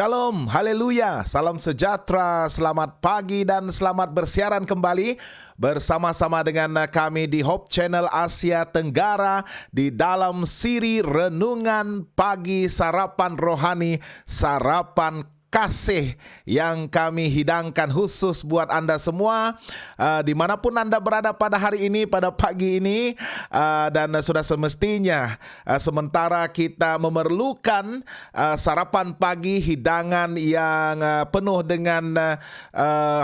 Shalom, haleluya, salam sejahtera, selamat pagi dan selamat bersiaran kembali bersama-sama dengan kami di Hope Channel Asia Tenggara di dalam siri Renungan Pagi Sarapan Rohani, Sarapan Kasih yang kami hidangkan khusus buat Anda semua, dimanapun Anda berada pada hari ini, pada pagi ini, dan sudah semestinya sementara kita memerlukan sarapan pagi, hidangan yang penuh dengan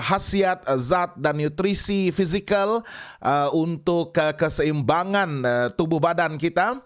khasiat, zat dan nutrisi fisikal untuk keseimbangan tubuh badan kita,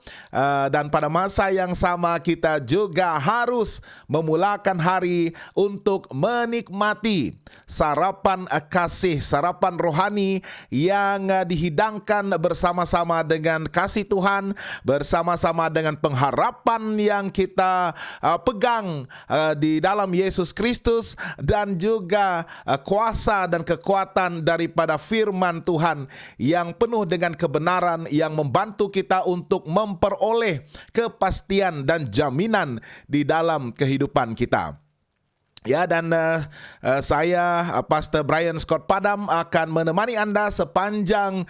dan pada masa yang sama kita juga harus memulakan hari untuk menikmati sarapan kasih, sarapan rohani yang dihidangkan bersama-sama dengan kasih Tuhan, bersama-sama dengan pengharapan yang kita pegang di dalam Yesus Kristus, dan juga kuasa dan kekuatan daripada firman Tuhan yang penuh dengan kebenaran yang membantu kita untuk memperoleh kepastian dan jaminan di dalam kehidupan kita. Ya, dan saya Pastor Brian Scott Padam akan menemani Anda sepanjang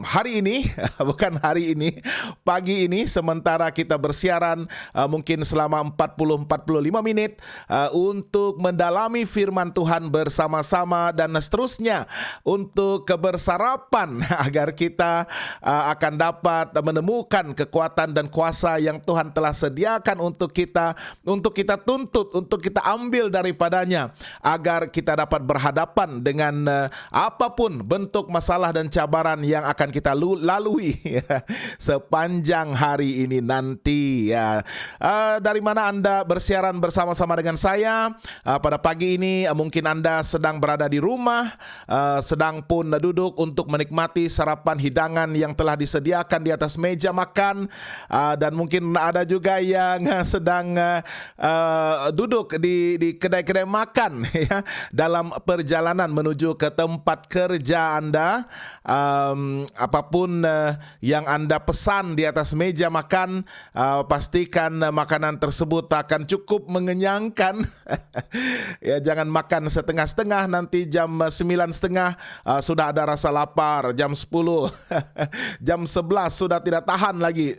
hari ini, bukan hari ini, pagi ini, sementara kita bersiaran mungkin selama 40-45 menit untuk mendalami firman Tuhan bersama-sama, dan seterusnya untuk bersarapan agar kita akan dapat menemukan kekuatan dan kuasa yang Tuhan telah sediakan untuk kita tuntut, untuk kita ambil daripadanya, agar kita dapat berhadapan dengan apapun bentuk masalah dan cabaran yang akan kita lalui sepanjang hari ini nanti. Dari mana Anda bersiaran bersama-sama dengan saya pada pagi ini? Mungkin Anda sedang berada di rumah, sedang pun duduk untuk menikmati sarapan hidangan yang telah disediakan di atas meja makan, dan mungkin ada juga yang sedang duduk di kedai-kedai makan ya, dalam perjalanan menuju ke tempat kerja Anda. Apapun yang Anda pesan di atas meja makan, pastikan makanan tersebut akan cukup mengenyangkan. Ya, jangan makan setengah-setengah, nanti jam 9.30 sudah ada rasa lapar, jam 10 jam 11 sudah tidak tahan lagi,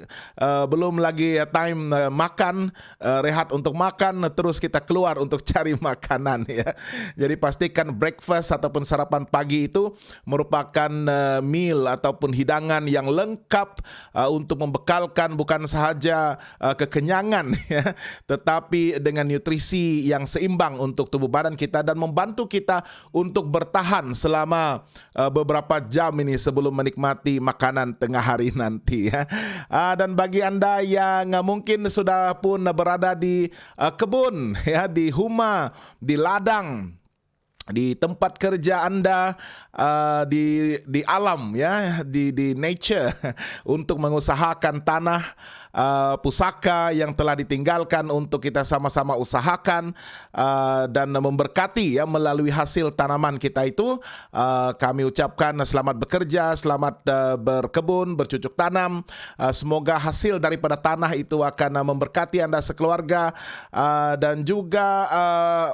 belum lagi time makan, rehat untuk makan, terus kita keluar untuk cari makanan ya. Jadi pastikan breakfast ataupun sarapan pagi itu merupakan meal ataupun hidangan yang lengkap untuk membekalkan bukan sahaja kekenyangan ya, tetapi dengan nutrisi yang seimbang untuk tubuh badan kita dan membantu kita untuk bertahan selama beberapa jam ini sebelum menikmati makanan tengah hari nanti ya. Dan bagi Anda yang mungkin sudah pun berada di kebun ya, di huma, di ladang, di tempat kerja Anda, di alam ya, di nature, untuk mengusahakan tanah, pusaka yang telah ditinggalkan untuk kita sama-sama usahakan dan memberkati ya melalui hasil tanaman kita itu. Kami ucapkan selamat bekerja, selamat berkebun, bercucuk tanam. Semoga hasil daripada tanah itu akan memberkati Anda sekeluarga, dan juga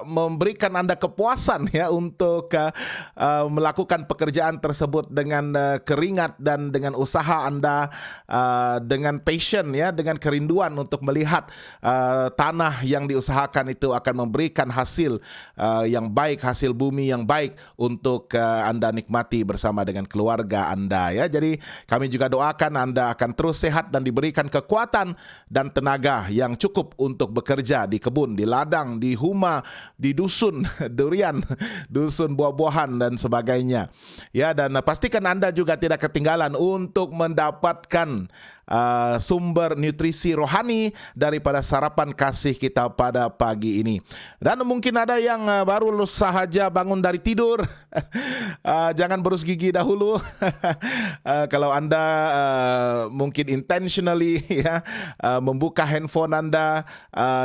memberikan Anda kepuasan ya untuk melakukan pekerjaan tersebut dengan keringat dan dengan usaha Anda, dengan passion ya, dengan kerinduan untuk melihat tanah yang diusahakan itu akan memberikan hasil yang baik, hasil bumi yang baik untuk Anda nikmati bersama dengan keluarga Anda ya. Jadi kami juga doakan Anda akan terus sehat dan diberikan kekuatan dan tenaga yang cukup untuk bekerja di kebun, di ladang, di huma, di dusun durian, dusun buah-buahan dan sebagainya ya. Dan pastikan Anda juga tidak ketinggalan untuk mendapatkan sumber nutrisi rohani daripada sarapan kasih kita pada pagi ini. Dan mungkin ada yang baru sahaja bangun dari tidur, jangan berus gigi dahulu. Kalau Anda mungkin intentionally ya, membuka handphone Anda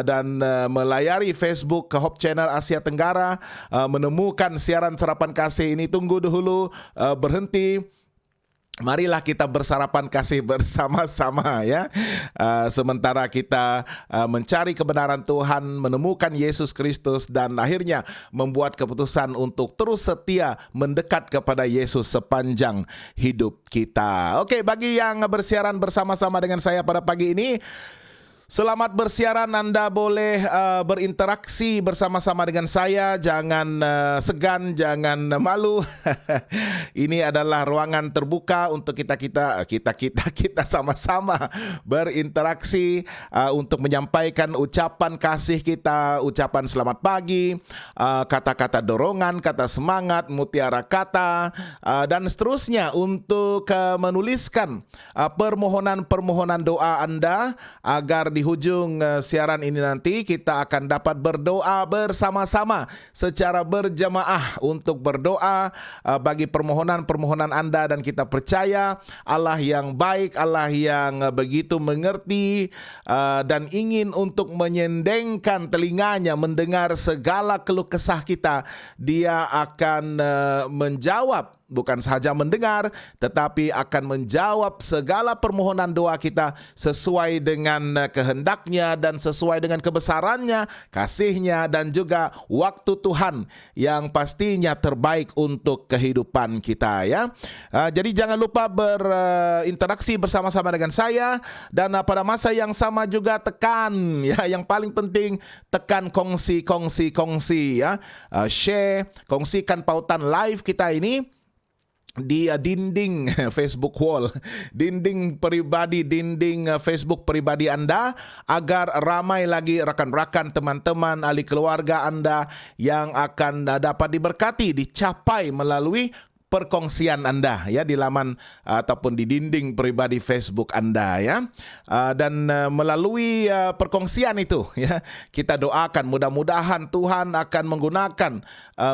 dan melayari Facebook ke Hope Channel Asia Tenggara, menemukan siaran sarapan kasih ini, tunggu dahulu, berhenti, Marilah kita bersarapan kasih bersama-sama ya. Sementara kita mencari kebenaran Tuhan, menemukan Yesus Kristus dan akhirnya membuat keputusan untuk terus setia mendekat kepada Yesus sepanjang hidup kita. Oke, bagi yang bersiaran bersama-sama dengan saya pada pagi ini, selamat bersiaran. Anda boleh berinteraksi bersama-sama dengan saya. Jangan segan, jangan malu. Ini adalah ruangan terbuka untuk kita sama-sama berinteraksi untuk menyampaikan ucapan kasih kita, ucapan selamat pagi, kata-kata dorongan, kata semangat, mutiara kata, dan seterusnya untuk menuliskan permohonan-permohonan doa Anda agar di hujung siaran ini nanti kita akan dapat berdoa bersama-sama secara berjamaah untuk berdoa bagi permohonan-permohonan Anda, dan kita percaya Allah yang baik, Allah yang begitu mengerti dan ingin untuk menyendengkan telinganya mendengar segala keluh kesah kita. Dia akan menjawab, bukan sahaja mendengar, tetapi akan menjawab segala permohonan doa kita sesuai dengan kehendaknya dan sesuai dengan kebesarannya, kasihnya, dan juga waktu Tuhan yang pastinya terbaik untuk kehidupan kita ya. Jadi jangan lupa berinteraksi bersama-sama dengan saya, dan pada masa yang sama juga tekan ya, yang paling penting tekan kongsi ya. Share, kongsikan pautan live kita ini di dinding Facebook wall, dinding Facebook pribadi Anda, agar ramai lagi rakan-rakan, teman-teman, ahli keluarga Anda yang akan dapat diberkati, dicapai melalui perkongsian Anda ya di laman ataupun di dinding pribadi Facebook Anda ya. Dan melalui perkongsian itu ya, kita doakan mudah-mudahan Tuhan akan menggunakan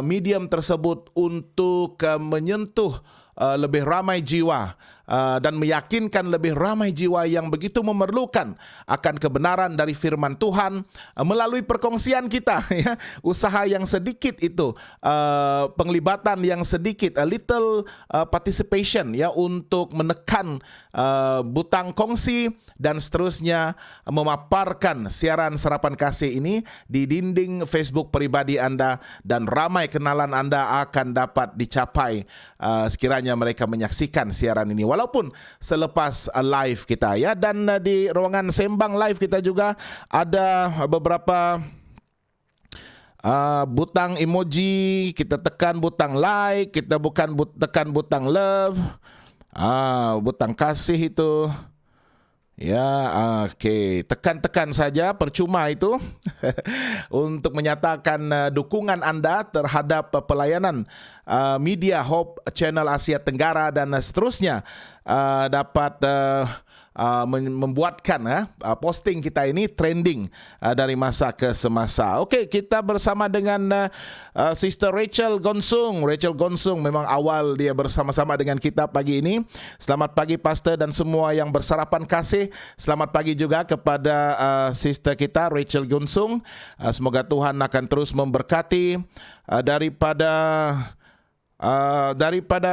medium tersebut untuk menyentuh lebih ramai jiwa dan meyakinkan lebih ramai jiwa yang begitu memerlukan akan kebenaran dari firman Tuhan melalui perkongsian kita ya. Usaha yang sedikit itu, penglibatan yang sedikit, a little participation ya, untuk menekan butang kongsi dan seterusnya, memaparkan siaran Sarapan Kasih ini di dinding Facebook pribadi Anda, dan ramai kenalan Anda akan dapat dicapai sekiranya mereka menyaksikan siaran ini walaupun selepas live kita ya. Dan di ruangan sembang live kita juga ada beberapa butang emoji. Kita tekan butang like, kita bukan tekan butang love, butang kasih itu ya. Oke, tekan-tekan saja, percuma itu untuk menyatakan dukungan Anda terhadap pelayanan media Hope Channel Asia Tenggara, dan seterusnya dapat membuatkan posting kita ini trending dari masa ke semasa. Oke, kita bersama dengan Sister Rachel Gonsung. Rachel Gonsung memang awal dia bersama-sama dengan kita pagi ini. Selamat pagi Pastor dan semua yang bersarapan kasih. Selamat pagi juga kepada Sister kita Rachel Gonsung. Semoga Tuhan akan terus memberkati daripada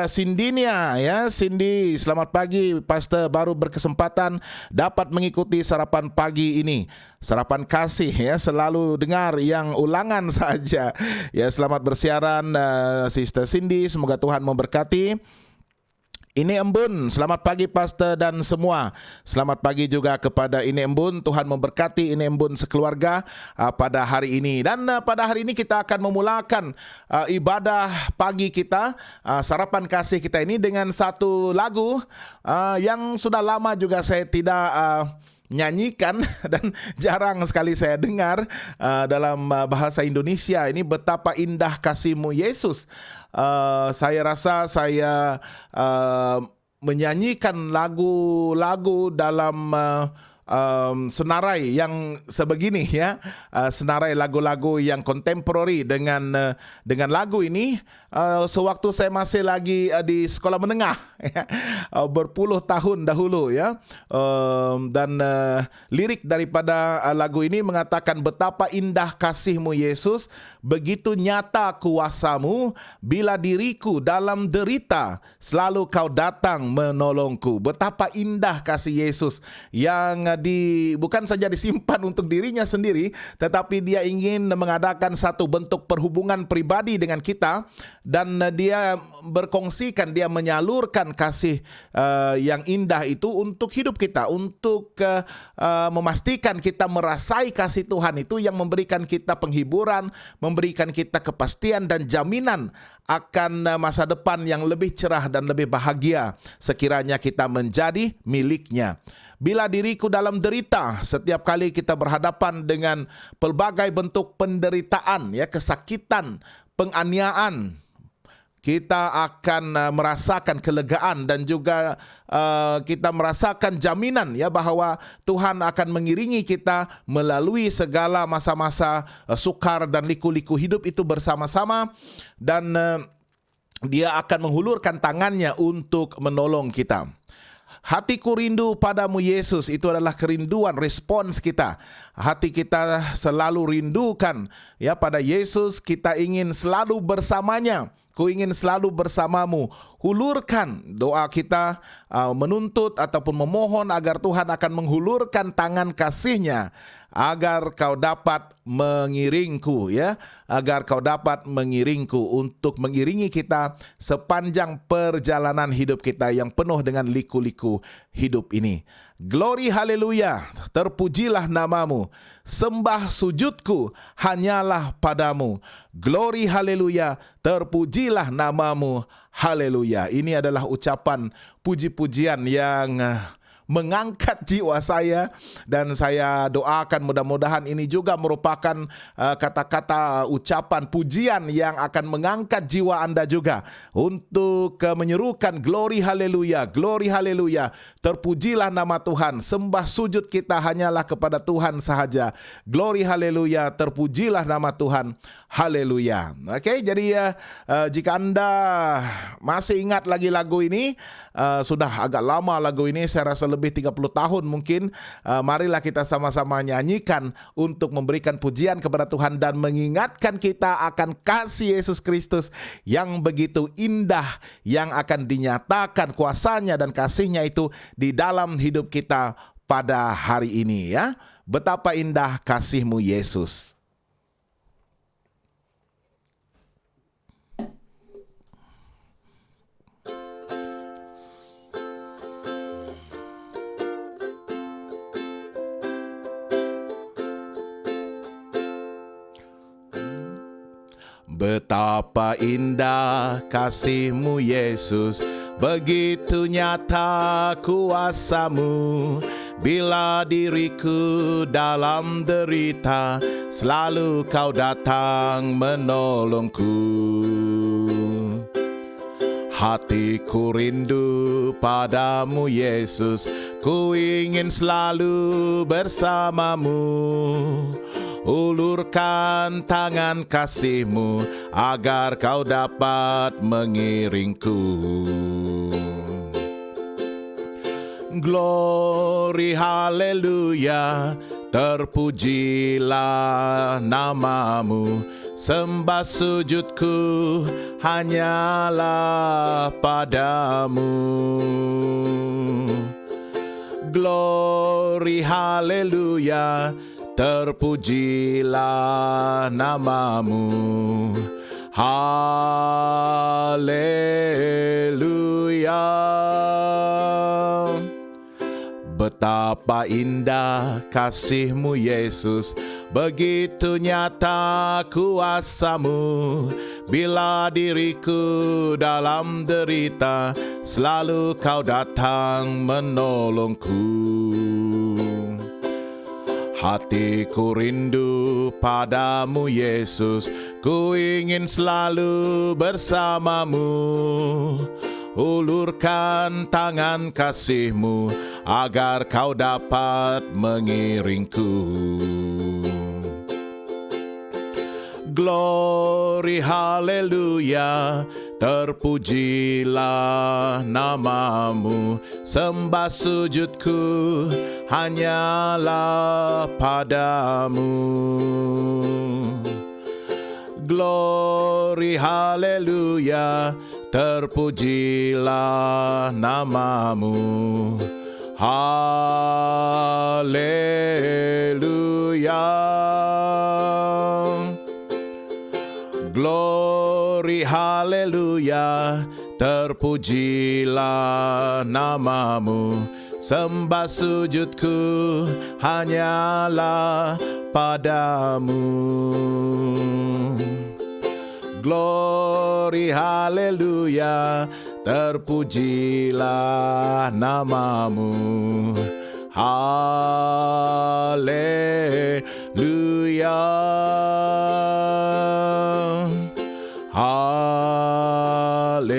Cindinia ya. Cindy, selamat pagi Pastor, baru berkesempatan dapat mengikuti sarapan pagi ini. Sarapan kasih ya, selalu dengar yang ulangan saja. Ya, selamat bersiaran Sister Cindy, semoga Tuhan memberkati. Ini Embun, selamat pagi Pastor dan semua. Selamat pagi juga kepada Ini Embun. Tuhan memberkati Ini Embun sekeluarga pada hari ini. Dan pada hari ini kita akan memulakan ibadah pagi kita, sarapan kasih kita ini, dengan satu lagu yang sudah lama juga saya tidak nyanyikan dan jarang sekali saya dengar dalam bahasa Indonesia ini. Betapa indah kasih-Mu Yesus. Saya rasa saya menyanyikan lagu-lagu dalam senarai yang sebegini ya, senarai lagu-lagu yang kontemporari dengan lagu ini sewaktu saya masih lagi di sekolah menengah ya, berpuluh tahun dahulu ya. Dan lirik daripada lagu ini mengatakan, betapa indah kasih-Mu Yesus, begitu nyata kuasa-Mu, bila diriku dalam derita selalu Kau datang menolongku. Betapa indah kasih Yesus yang bukan saja disimpan untuk dirinya sendiri, tetapi dia ingin mengadakan satu bentuk perhubungan pribadi dengan kita, dan dia berkongsikan, dia menyalurkan kasih yang indah itu untuk hidup kita, untuk memastikan kita merasai kasih Tuhan itu yang memberikan kita penghiburan, memberikan kita kepastian dan jaminan akan masa depan yang lebih cerah dan lebih bahagia sekiranya kita menjadi miliknya. Bila diriku dalam derita, setiap kali kita berhadapan dengan pelbagai bentuk penderitaan, ya, kesakitan, penganiayaan, kita akan merasakan kelegaan dan juga kita merasakan jaminan ya bahwa Tuhan akan mengiringi kita melalui segala masa-masa sukar dan liku-liku hidup itu bersama-sama, dan Dia akan menghulurkan tangannya untuk menolong kita. Hatiku rindu padamu Yesus, itu adalah kerinduan, respons kita. Hati kita selalu rindukan ya pada Yesus, kita ingin selalu bersamanya. Ku ingin selalu bersamamu. Hulurkan doa kita, menuntut ataupun memohon agar Tuhan akan menghulurkan tangan kasih-Nya agar kau dapat mengiringku ya, agar kau dapat mengiringku, untuk mengiringi kita sepanjang perjalanan hidup kita yang penuh dengan liku-liku hidup ini. Glory haleluya, terpujilah namamu, sembah sujudku hanyalah padamu. Glory haleluya, terpujilah namamu, haleluya. Ini adalah ucapan puji-pujian yang mengangkat jiwa saya, dan saya doakan mudah-mudahan ini juga merupakan kata-kata ucapan pujian yang akan mengangkat jiwa Anda juga untuk menyerukan glory haleluya, glory haleluya, terpujilah nama Tuhan, sembah sujud kita hanyalah kepada Tuhan sahaja. Glory haleluya, terpujilah nama Tuhan, haleluya. Oke, jadi jika Anda masih ingat lagi lagu ini, sudah agak lama lagu ini, saya rasa lebih 30 tahun mungkin. Marilah kita sama-sama nyanyikan untuk memberikan pujian kepada Tuhan dan mengingatkan kita akan kasih Yesus Kristus yang begitu indah, yang akan dinyatakan kuasanya dan kasih-Nya itu di dalam hidup kita pada hari ini ya. Betapa indah kasih-Mu Yesus. Betapa indah kasih-Mu Yesus, begitu nyata kuasa-Mu, bila diriku dalam derita, selalu Kau datang menolongku. Hatiku rindu padamu Yesus, ku ingin selalu bersamamu. Ulurkan tangan kasih-Mu agar Kau dapat mengiringku. Glory haleluya, terpujilah namamu, sembah sujudku hanyalah padamu. Glory haleluya, terpujilah namamu, haleluya. Betapa indah kasih-Mu Yesus, begitu nyata kuasa-Mu, bila diriku dalam derita, selalu Kau datang menolongku. Hatiku rindu padamu Yesus, ku ingin selalu bersamamu. Ulurkan tangan kasih-Mu agar Kau dapat mengiringku. Glory haleluya, terpujilah nama-Mu, sembah sujudku hanyalah padamu. Glory haleluya, terpujilah nama-Mu. Haleluya. Glory haleluya, terpujilah nama-Mu, sembah sujudku hanyalah padamu. Glory haleluya, terpujilah nama-Mu. Haleluya. Haleluya.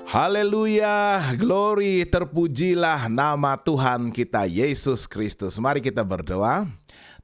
Haleluya, glory, terpujilah nama Tuhan kita Yesus Kristus. Mari kita berdoa.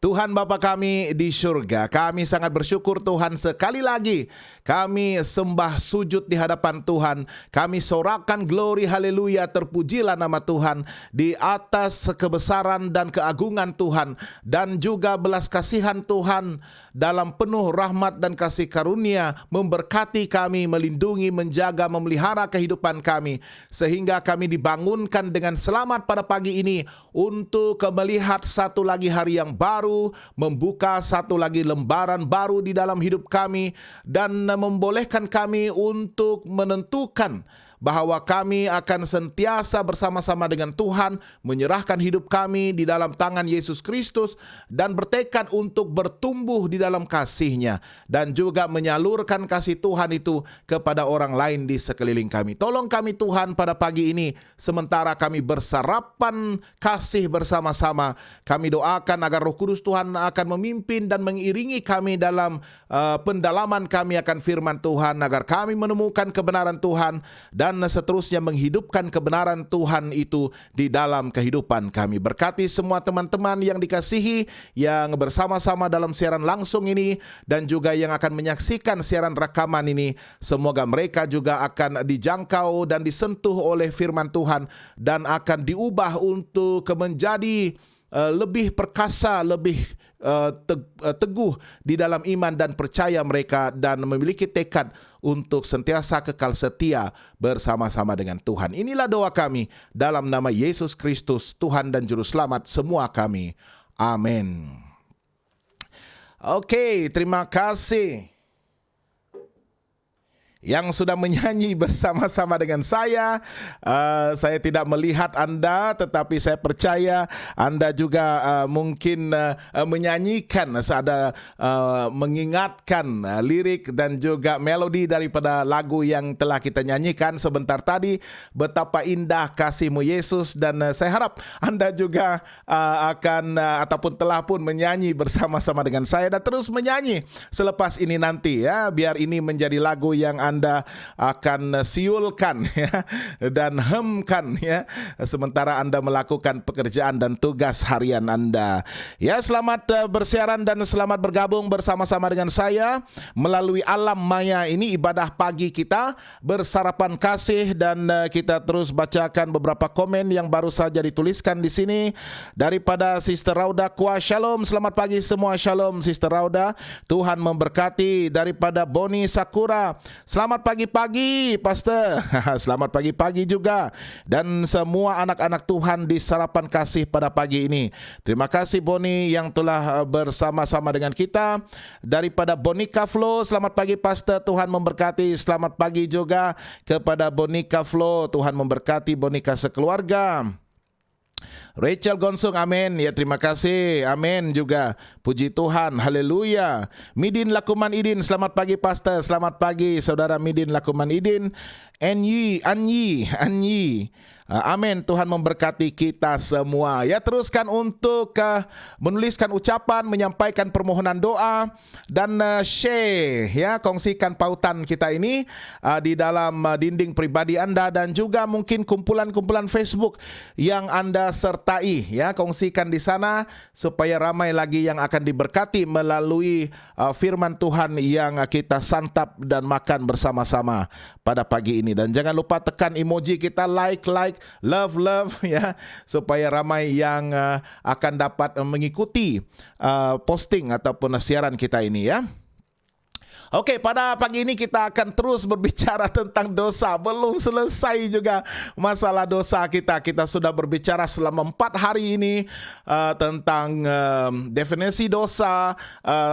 Tuhan Bapa kami di surga, kami sangat bersyukur Tuhan sekali lagi kami sembah sujud di hadapan Tuhan. Kami sorakan glory haleluya, terpujilah nama Tuhan di atas kebesaran dan keagungan Tuhan, dan juga belas kasihan Tuhan dalam penuh rahmat dan kasih karunia memberkati kami, melindungi, menjaga, memelihara kehidupan kami, sehingga kami dibangunkan dengan selamat pada pagi ini untuk melihat satu lagi hari yang baru, membuka satu lagi lembaran baru di dalam hidup kami, dan membolehkan kami untuk menentukan bahwa kami akan sentiasa bersama-sama dengan Tuhan, menyerahkan hidup kami di dalam tangan Yesus Kristus, dan bertekad untuk bertumbuh di dalam kasih-Nya, dan juga menyalurkan kasih Tuhan itu kepada orang lain di sekeliling kami. Tolong kami Tuhan pada pagi ini, sementara kami bersarapan kasih bersama-sama, kami doakan agar Roh Kudus Tuhan akan memimpin dan mengiringi kami dalam pendalaman kami akan firman Tuhan, agar kami menemukan kebenaran Tuhan, dan seterusnya menghidupkan kebenaran Tuhan itu di dalam kehidupan kami. Berkati semua teman-teman yang dikasihi, yang bersama-sama dalam siaran langsung ini, dan juga yang akan menyaksikan siaran rekaman ini. Semoga mereka juga akan dijangkau dan disentuh oleh firman Tuhan, dan akan diubah untuk menjadi lebih perkasa, lebih teguh di dalam iman dan percaya mereka, dan memiliki tekad untuk sentiasa kekal setia bersama-sama dengan Tuhan. Inilah doa kami dalam nama Yesus Kristus, Tuhan dan Juru Selamat semua kami. Amin. Oke, terima kasih yang sudah menyanyi bersama-sama dengan saya. Saya tidak melihat Anda, tetapi saya percaya Anda juga mungkin menyanyikan, ada mengingatkan lirik dan juga melodi daripada lagu yang telah kita nyanyikan sebentar tadi. Betapa indah kasih-Mu Yesus, dan saya harap Anda juga akan ataupun telah pun menyanyi bersama-sama dengan saya, dan terus menyanyi selepas ini nanti ya, biar ini menjadi lagu yang Anda akan siulkan ya, dan hemkan ya, sementara Anda melakukan pekerjaan dan tugas harian Anda. Ya, selamat bersiaran dan selamat bergabung bersama-sama dengan saya melalui alam maya ini, ibadah pagi kita bersarapan kasih, dan kita terus bacakan beberapa komen yang baru saja dituliskan di sini daripada Sister Rauda Kuah. Shalom, selamat pagi semua. Shalom Sister Rauda, Tuhan memberkati. Daripada Boni Sakura, selamat pagi-pagi Pastor. Selamat pagi-pagi juga, dan semua anak-anak Tuhan di sarapan kasih pada pagi ini. Terima kasih Boni yang telah bersama-sama dengan kita. Daripada Bonika Flo, selamat pagi Pastor, Tuhan memberkati. Selamat pagi juga kepada Bonika Flo, Tuhan memberkati Bonika sekeluarga. Rachel Gonsung, amin. Ya, terima kasih. Amin juga. Puji Tuhan. Haleluya. Midin Lakuman Idin, selamat pagi Pastor. Selamat pagi Saudara Midin Lakuman Idin. Anyi. Amin. Tuhan memberkati kita semua. Ya, teruskan untuk menuliskan ucapan, menyampaikan permohonan doa dan share, ya, kongsikan pautan kita ini di dalam dinding pribadi Anda dan juga mungkin kumpulan-kumpulan Facebook yang Anda sertai, ya, kongsikan di sana supaya ramai lagi yang akan diberkati melalui firman Tuhan yang kita santap dan makan bersama-sama pada pagi ini. Dan jangan lupa tekan emoji kita like, love, ya, supaya ramai yang akan dapat mengikuti posting ataupun siaran kita ini, ya. Oke, pada pagi ini kita akan terus berbicara tentang dosa. Belum selesai juga masalah dosa kita. Kita sudah berbicara selama 4 hari ini tentang definisi dosa,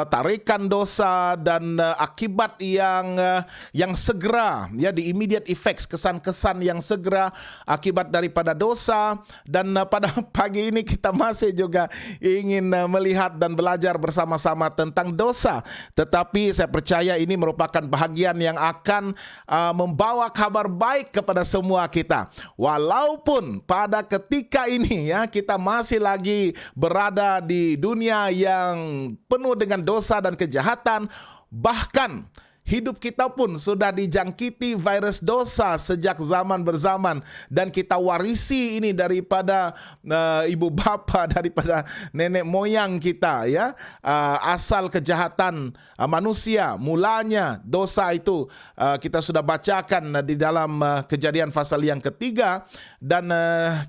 tarikan dosa, dan akibat yang segera, ya, di immediate effects, kesan-kesan yang segera akibat daripada dosa. Dan pada pagi ini kita masih juga ingin melihat dan belajar bersama-sama tentang dosa. Tetapi saya percaya ini merupakan bahagian yang akan membawa kabar baik kepada semua kita. Walaupun pada ketika ini, ya, kita masih lagi berada di dunia yang penuh dengan dosa dan kejahatan, bahkan hidup kita pun sudah dijangkiti virus dosa sejak zaman berzaman, dan kita warisi ini daripada ibu bapa, daripada nenek moyang kita, ya. Asal kejahatan manusia, mulanya dosa itu kita sudah bacakan di dalam Kejadian pasal yang ketiga, dan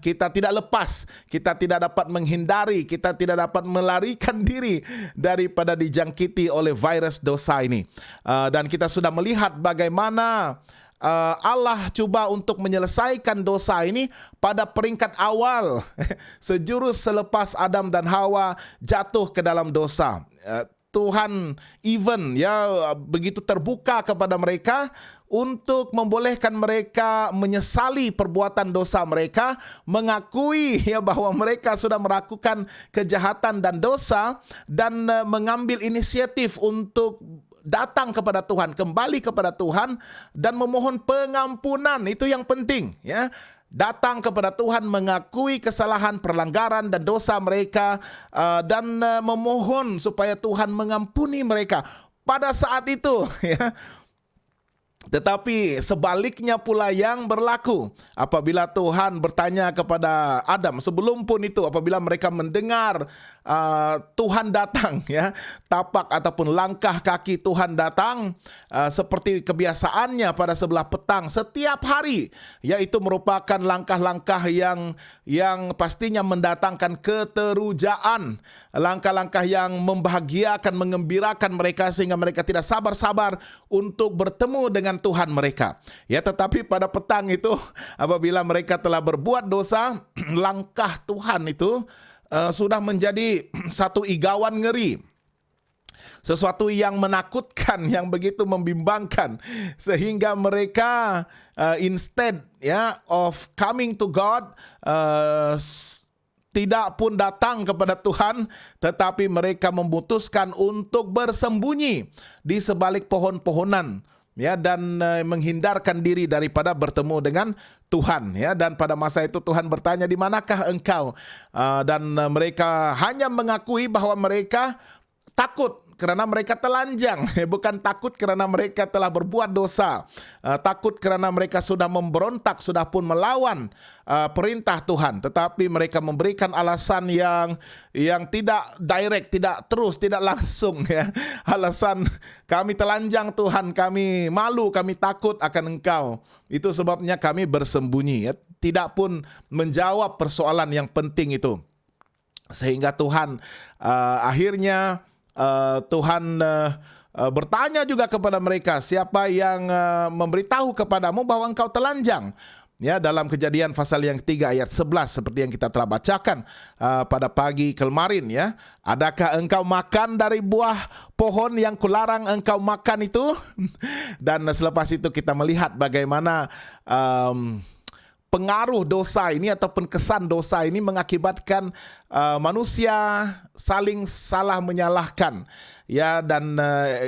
kita tidak lepas, kita tidak dapat menghindari, kita tidak dapat melarikan diri daripada dijangkiti oleh virus dosa ini. Dan kita sudah melihat bagaimana Allah cuba untuk menyelesaikan dosa ini pada peringkat awal sejurus selepas Adam dan Hawa jatuh ke dalam dosa. Tuhan begitu terbuka kepada mereka untuk membolehkan mereka menyesali perbuatan dosa mereka, mengakui, ya, bahwa mereka sudah melakukan kejahatan dan dosa, dan mengambil inisiatif untuk datang kepada Tuhan, kembali kepada Tuhan, dan memohon pengampunan. Itu yang penting, ya. Datang kepada Tuhan, mengakui kesalahan, perlanggaran dan dosa mereka, dan memohon supaya Tuhan mengampuni mereka pada saat itu, ya. Tetapi sebaliknya pula yang berlaku apabila Tuhan bertanya kepada Adam. Sebelum pun itu, apabila mereka mendengar Tuhan datang, ya, tapak ataupun langkah kaki Tuhan datang, seperti kebiasaannya pada sebelah petang setiap hari, yaitu merupakan langkah-langkah yang pastinya mendatangkan keterujaan, langkah-langkah yang membahagiakan, mengembirakan mereka sehingga mereka tidak sabar-sabar untuk bertemu dengan Tuhan mereka. Ya, tetapi pada petang itu apabila mereka telah berbuat dosa, langkah Tuhan itu sudah menjadi satu igawan ngeri, sesuatu yang menakutkan, yang begitu membimbangkan, sehingga mereka instead, ya, of coming to God, tidak pun datang kepada Tuhan, tetapi mereka memutuskan untuk bersembunyi di sebalik pohon-pohonan, ya, dan menghindarkan diri daripada bertemu dengan Tuhan, ya. Dan pada masa itu Tuhan bertanya, di manakah engkau? Dan mereka hanya mengakui bahwa mereka takut karena mereka telanjang, bukan takut karena mereka telah berbuat dosa, takut karena mereka sudah memberontak, sudah pun melawan perintah Tuhan. Tetapi mereka memberikan alasan yang tidak direct, tidak terus, tidak langsung, ya. Alasan, kami telanjang Tuhan, kami malu, kami takut akan engkau. Itu sebabnya kami bersembunyi, ya. Tidak pun menjawab persoalan yang penting itu. Sehingga Tuhan akhirnya Tuhan bertanya juga kepada mereka, siapa yang memberitahu kepadamu bahwa engkau telanjang? Ya, dalam Kejadian pasal yang 3 ayat 11 seperti yang kita telah bacakan pada pagi kemarin, ya. Adakah engkau makan dari buah pohon yang kularang engkau makan itu? Dan selepas itu kita melihat bagaimana pengaruh dosa ini ataupun kesan dosa ini mengakibatkan manusia saling salah menyalahkan. Ya, dan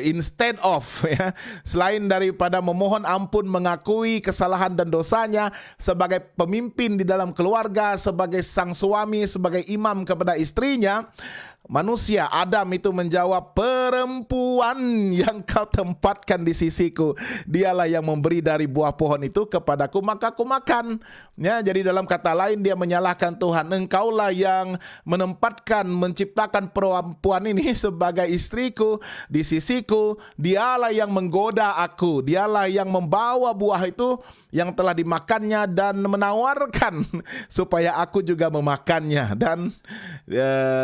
instead of ya, selain daripada memohon ampun, mengakui kesalahan dan dosanya sebagai pemimpin di dalam keluarga, sebagai sang suami, sebagai imam kepada istrinya, manusia Adam itu menjawab, perempuan yang kau tempatkan di sisiku, dialah yang memberi dari buah pohon itu kepadaku, maka aku makan. Ya, jadi dalam kata lain dia menyalahkan Tuhan. Engkaulah yang menempatkan, menciptakan perempuan ini sebagai istriku di sisiku, dialah yang menggoda aku, dialah yang membawa buah itu yang telah dimakannya dan menawarkan supaya aku juga memakannya, dan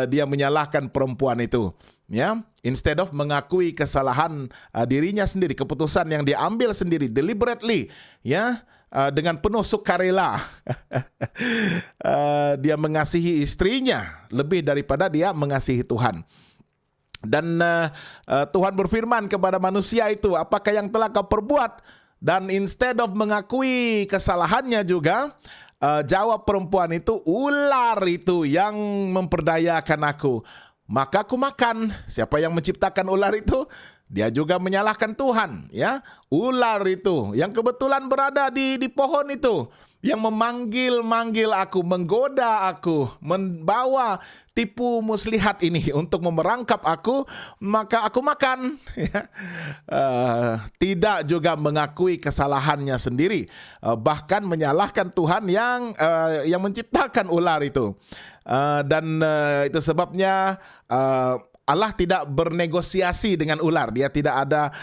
dia menyalahkan perempuan itu. Ya, instead of mengakui kesalahan dirinya sendiri, keputusan yang dia ambil sendiri deliberately, ya, dengan penuh sukarela, dia mengasihi istrinya lebih daripada dia mengasihi Tuhan. Dan Tuhan berfirman kepada manusia itu, apakah yang telah kau perbuat? Dan instead of mengakui kesalahannya juga, jawab perempuan itu, ular itu yang memperdayakan aku, maka aku makan. Siapa yang menciptakan ular itu? Dia juga menyalahkan Tuhan. Ya, ular itu yang kebetulan berada di pohon itu, yang memanggil-manggil aku, menggoda aku, membawa tipu muslihat ini untuk memerangkap aku, maka aku makan. Tidak juga mengakui kesalahannya sendiri, bahkan menyalahkan Tuhan yang menciptakan ular itu. Dan itu sebabnya Allah tidak bernegosiasi dengan ular. Dia tidak ada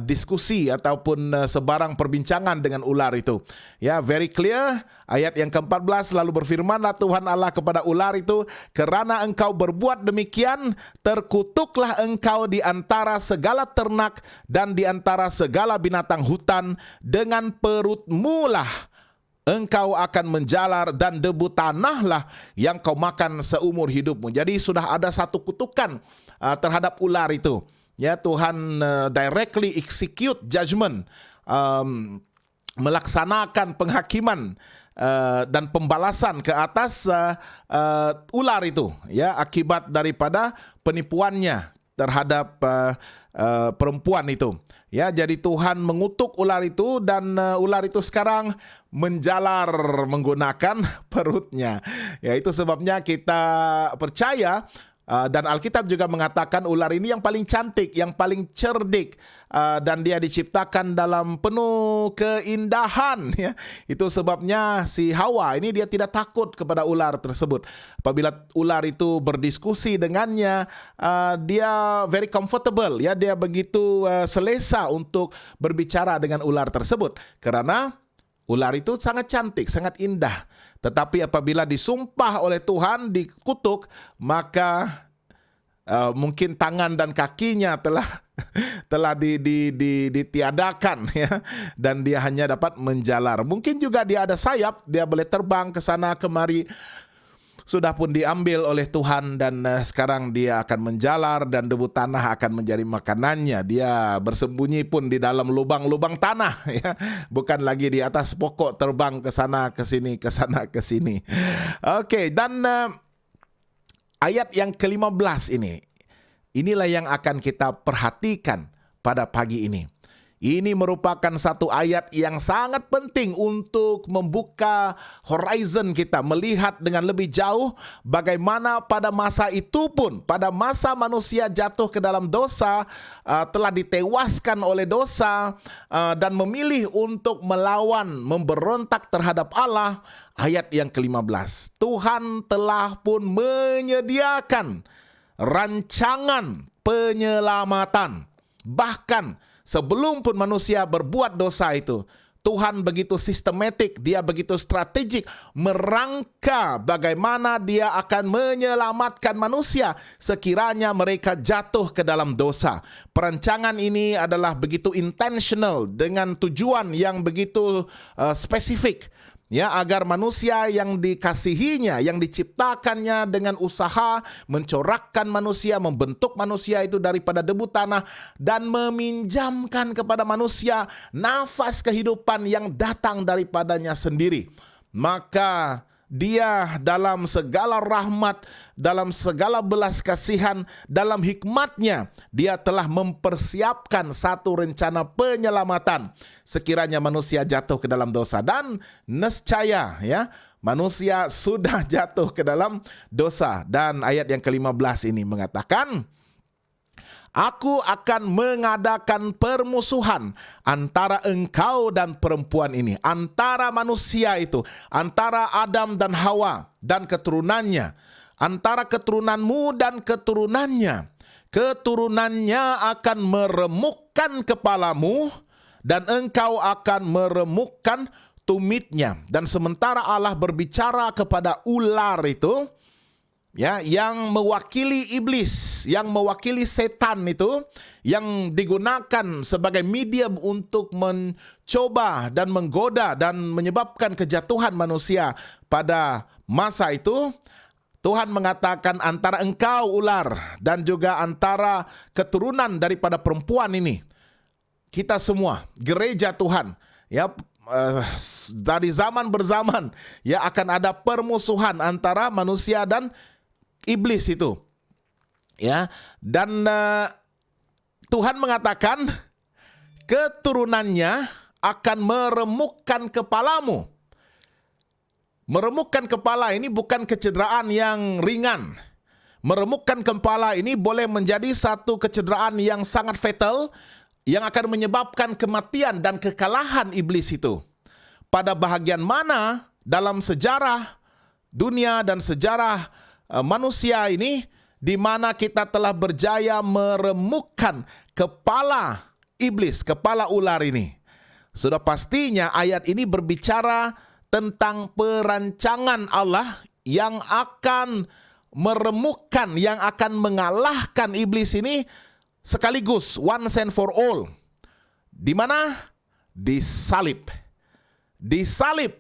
diskusi ataupun sebarang perbincangan dengan ular itu. Ya, very clear. Ayat yang ke-14, lalu berfirmanlah Tuhan Allah kepada ular itu, kerana engkau berbuat demikian, terkutuklah engkau di antara segala ternak dan di antara segala binatang hutan, dengan perutmu lah engkau akan menjalar, dan debu tanahlah yang kau makan seumur hidupmu. Jadi sudah ada satu kutukan terhadap ular itu. Ya, Tuhan directly execute judgment, melaksanakan penghakiman dan pembalasan ke atas ular itu, ya, akibat daripada penipuannya terhadap perempuan itu. Ya, jadi Tuhan mengutuk ular itu, dan ular itu sekarang menjalar menggunakan perutnya. Ya, itu sebabnya kita percaya, dan Alkitab juga mengatakan ular ini yang paling cantik, yang paling cerdik, dan dia diciptakan dalam penuh keindahan. Ya, itu sebabnya si Hawa ini dia tidak takut kepada ular tersebut. Apabila ular itu berdiskusi dengannya, dia very comfortable. Ya, dia begitu selesa untuk berbicara dengan ular tersebut, karena ular itu sangat cantik, sangat indah. Tetapi apabila disumpah oleh Tuhan, dikutuk, maka mungkin tangan dan kakinya telah ditiadakan, ya, dan dia hanya dapat menjalar. Mungkin juga dia ada sayap, dia boleh terbang ke sana kemari. Sudah pun diambil oleh Tuhan, dan sekarang dia akan menjalar, dan debu tanah akan menjadi makanannya. Dia bersembunyi pun di dalam lubang-lubang tanah, ya, bukan lagi di atas pokok terbang ke sana ke sini, ke sana ke sini. Oke, dan ayat yang ke-15 inilah yang akan kita perhatikan pada pagi ini. Ini merupakan satu ayat yang sangat penting untuk membuka horizon kita, melihat dengan lebih jauh bagaimana pada masa itu pun, pada masa manusia jatuh ke dalam dosa, telah ditewaskan oleh dosa, dan memilih untuk melawan, memberontak terhadap Allah. Ayat yang ke-15, Tuhan telah pun menyediakan rancangan penyelamatan. Bahkan sebelum pun manusia berbuat dosa itu, Tuhan begitu sistematik, dia begitu strategik merangka bagaimana dia akan menyelamatkan manusia sekiranya mereka jatuh ke dalam dosa. Perancangan ini adalah begitu intentional, dengan tujuan yang begitu spesifik. Ya, agar manusia yang dikasihinya, yang diciptakannya dengan usaha mencorakkan manusia, membentuk manusia itu daripada debu tanah, dan meminjamkan kepada manusia nafas kehidupan yang datang daripadanya sendiri. maka Dia dalam segala rahmat, dalam segala belas kasihan, dalam hikmatnya, Dia telah mempersiapkan satu rencana penyelamatan sekiranya manusia jatuh ke dalam dosa. Dan nescaya ya, manusia sudah jatuh ke dalam dosa. Dan ayat yang ke-15 ini mengatakan, Aku akan mengadakan permusuhan antara engkau dan perempuan ini, antara manusia itu, antara Adam dan Hawa dan keturunannya, antara keturunanmu dan keturunannya. Keturunannya akan meremukkan kepalamu dan engkau akan meremukkan tumitnya. Dan sementara Allah berbicara kepada ular itu, ya, yang mewakili iblis, yang mewakili setan itu, yang digunakan sebagai medium untuk mencoba dan menggoda dan menyebabkan kejatuhan manusia pada masa itu, Tuhan mengatakan antara engkau ular dan juga antara keturunan daripada perempuan ini, kita semua gereja Tuhan, ya, dari zaman berzaman ya akan ada permusuhan antara manusia dan iblis itu, ya. Dan Tuhan mengatakan keturunannya akan meremukkan kepalamu. Meremukkan kepala ini bukan kecederaan yang ringan. Meremukkan kepala ini boleh menjadi satu kecederaan yang sangat fatal, yang akan menyebabkan kematian dan kekalahan iblis itu. Pada bahagian mana dalam sejarah dunia dan sejarah manusia ini di mana kita telah berjaya meremukkan kepala iblis, kepala ular ini? Sudah pastinya ayat ini berbicara tentang perancangan Allah yang akan meremukkan, yang akan mengalahkan iblis ini sekaligus, once and for all. Di mana? Di salib. Di salib,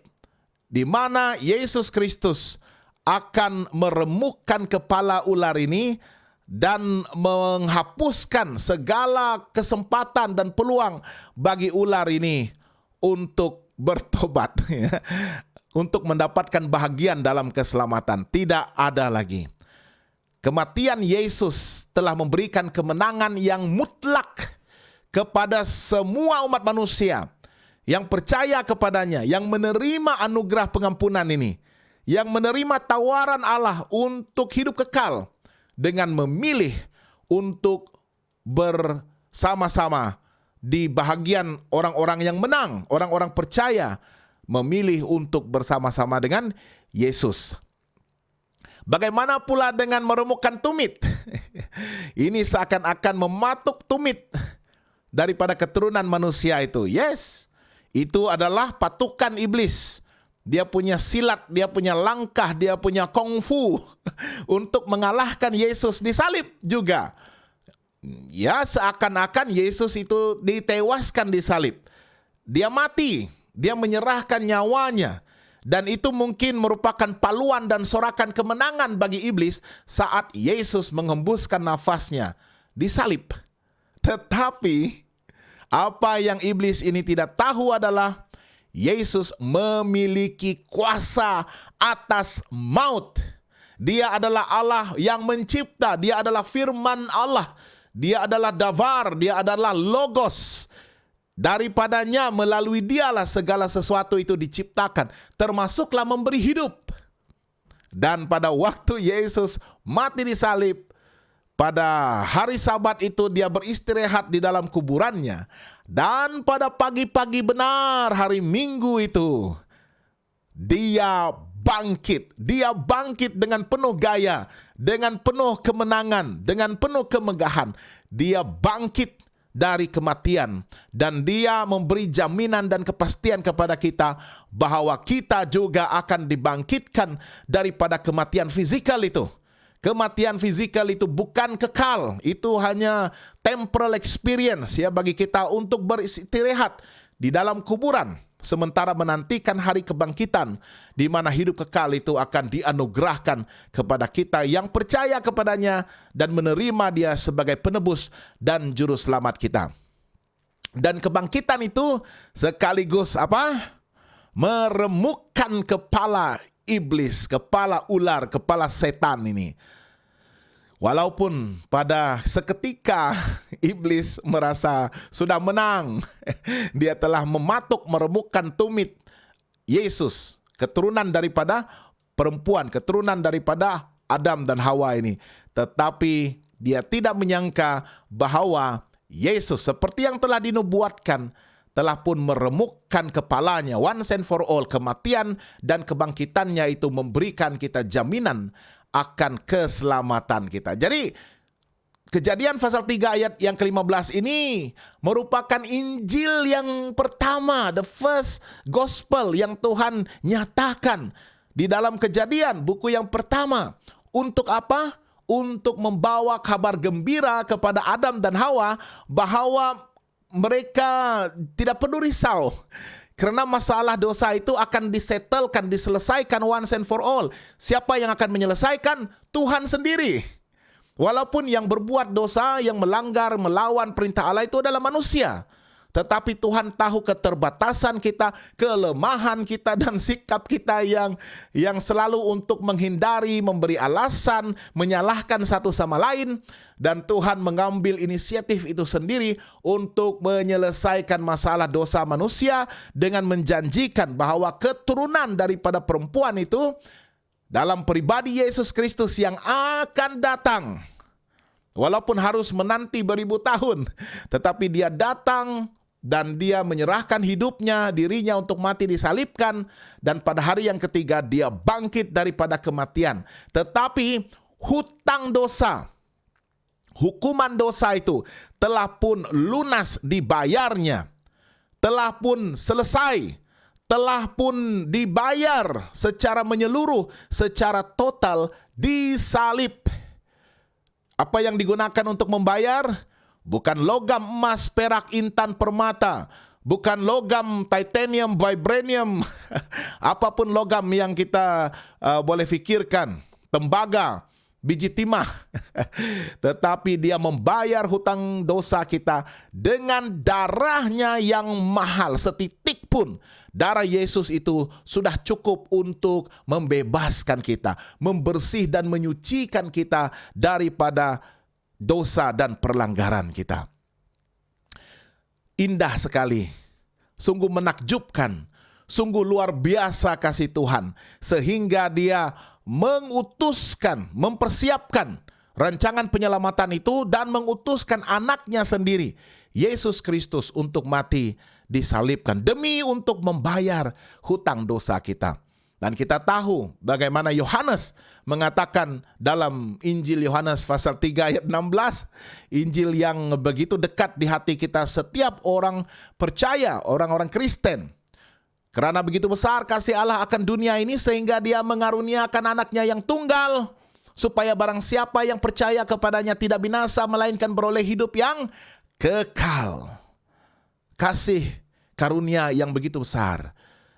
di mana Yesus Kristus akan meremukkan kepala ular ini dan menghapuskan segala kesempatan dan peluang bagi ular ini untuk bertobat, untuk mendapatkan bahagian dalam keselamatan. Tidak ada lagi. Kematian Yesus telah memberikan kemenangan yang mutlak kepada semua umat manusia yang percaya kepadanya, yang menerima anugerah pengampunan ini, yang menerima tawaran Allah untuk hidup kekal dengan memilih untuk bersama-sama di bahagian orang-orang yang menang, orang-orang percaya memilih untuk bersama-sama dengan Yesus. Bagaimana pula dengan meremukkan tumit? Ini seakan-akan mematuk tumit daripada keturunan manusia itu. Yes, itu adalah patukan iblis. Dia punya silat, dia punya langkah, dia punya kungfu untuk mengalahkan Yesus di salib juga. Ya, seakan-akan Yesus itu ditewaskan di salib. Dia mati, dia menyerahkan nyawanya. Dan itu mungkin merupakan paluan dan sorakan kemenangan bagi iblis saat Yesus menghembuskan nafasnya di salib. Tetapi apa yang iblis ini tidak tahu adalah Yesus memiliki kuasa atas maut. Dia adalah Allah yang mencipta, dia adalah firman Allah, dia adalah davar, dia adalah logos. Daripadanya, melalui dialah segala sesuatu itu diciptakan, termasuklah memberi hidup. Dan pada waktu Yesus mati di salib, pada hari Sabat itu dia beristirahat di dalam kuburannya. Dan pada pagi-pagi benar hari Minggu itu, dia bangkit. Dia bangkit dengan penuh gaya, dengan penuh kemenangan, dengan penuh kemegahan. Dia bangkit dari kematian, dan dia memberi jaminan dan kepastian kepada kita bahwa kita juga akan dibangkitkan daripada kematian fizikal itu. Kematian fizikal itu bukan kekal, itu hanya temporal experience ya bagi kita untuk beristirahat di dalam kuburan sementara menantikan hari kebangkitan di mana hidup kekal itu akan dianugerahkan kepada kita yang percaya kepadanya dan menerima dia sebagai penebus dan juru selamat kita. Dan kebangkitan itu sekaligus apa? meremukkan kepala iblis, kepala ular, kepala setan ini. Walaupun pada seketika iblis merasa sudah menang, dia telah mematuk meremukkan tumit Yesus, keturunan daripada perempuan, keturunan daripada Adam dan Hawa ini. Tetapi dia tidak menyangka bahwa Yesus seperti yang telah dinubuatkan telah pun meremukkan kepalanya once and for all. Kematian dan kebangkitannya itu memberikan kita jaminan akan keselamatan kita. Jadi Kejadian pasal 3 ayat yang ke-15 ini merupakan Injil yang pertama, the first gospel yang Tuhan nyatakan di dalam Kejadian, buku yang pertama. Untuk apa? Untuk membawa kabar gembira kepada Adam dan Hawa bahwa mereka tidak perlu risau. Karena masalah dosa itu akan disettlekan, diselesaikan once and for all. Siapa yang akan menyelesaikan? Tuhan sendiri. Walaupun yang berbuat dosa, yang melanggar, melawan perintah Allah itu adalah manusia. Tetapi Tuhan tahu keterbatasan kita, kelemahan kita, dan sikap kita yang selalu untuk menghindari, memberi alasan, menyalahkan satu sama lain. Dan Tuhan mengambil inisiatif itu sendiri untuk menyelesaikan masalah dosa manusia dengan menjanjikan bahwa keturunan daripada perempuan itu dalam pribadi Yesus Kristus yang akan datang. Walaupun harus menanti beribu tahun, tetapi dia datang dan dia menyerahkan hidupnya, dirinya untuk mati disalibkan, dan pada hari yang ketiga dia bangkit daripada kematian. Tetapi hutang dosa, hukuman dosa itu telah pun lunas dibayarnya, telah pun selesai, telah pun dibayar secara menyeluruh, secara total di salib. Apa yang digunakan untuk membayar? Bukan logam emas, perak, intan, permata. Bukan logam titanium, vibranium. Apapun logam yang kita boleh fikirkan. Tembaga, biji timah. Tetapi dia membayar hutang dosa kita dengan darahnya yang mahal. Setitik pun darah Yesus itu sudah cukup untuk membebaskan kita, membersih dan menyucikan kita daripada dosa dan perlanggaran kita. Indah sekali, sungguh menakjubkan, sungguh luar biasa kasih Tuhan, sehingga dia mengutuskan, mempersiapkan rancangan penyelamatan itu dan mengutuskan anaknya sendiri, Yesus Kristus, untuk mati disalibkan demi untuk membayar hutang dosa kita. Dan kita tahu bagaimana Yohanes mengatakan dalam Injil Yohanes pasal 3 ayat 16, Injil yang begitu dekat di hati kita setiap orang percaya, orang-orang Kristen. Karena begitu besar kasih Allah akan dunia ini sehingga dia mengaruniakan anaknya yang tunggal, supaya barang siapa yang percaya kepadanya tidak binasa melainkan beroleh hidup yang kekal. Kasih karunia yang begitu besar